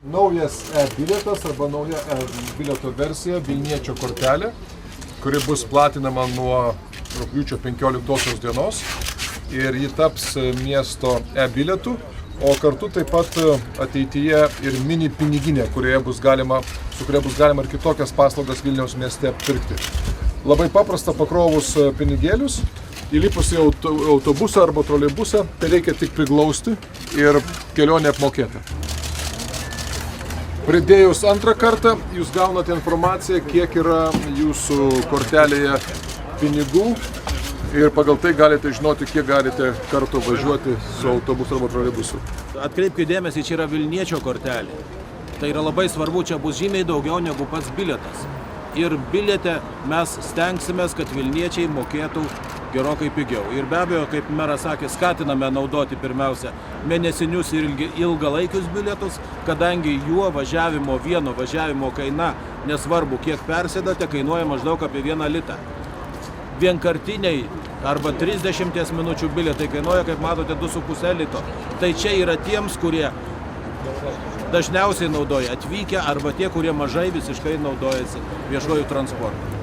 Naujas e-bilietas arba nauja e-bilieto versija Vilniečio kortelė, kuri bus platinama nuo rugpjūčio 15 dienos ir ji taps miesto e-bilietu, o kartu taip pat ateityje ir mini piniginė, su kuria bus galima ir kitokias paslaugas Vilniaus mieste pirkti. Labai paprasta pakrovus pinigėlius, įlipus į autobusą arba troleibusą, tai reikia tik priglausti ir kelionė apmokėta. Pridėjus antrą kartą, jūs gaunate informaciją, kiek yra jūsų kortelėje pinigų ir pagal tai galite žinoti, kiek galite kartu važiuoti su autobusu arba troleibusu. Atkreipkite dėmesį, čia yra Vilniečio kortelė. Tai yra labai svarbu, čia bus žymiai daugiau negu pats bilietas. Ir biliete mes stengsimės, kad vilniečiai mokėtų gerokai pigiau. Ir be abejo, kaip meras sakė, skatiname naudoti pirmiausia mėnesinius ir ilgalaikius bilietus, kadangi vieno važiavimo kaina, nesvarbu kiek persėdate, kainuoja maždaug apie 1 litą. Vienkartiniai arba 30 minučių bilietai kainuoja, kaip matote, 2,5 lito. Tai čia yra tiems, kurie dažniausiai naudoja atvykę arba tie, kurie mažai visiškai naudojasi viešuoju transportu.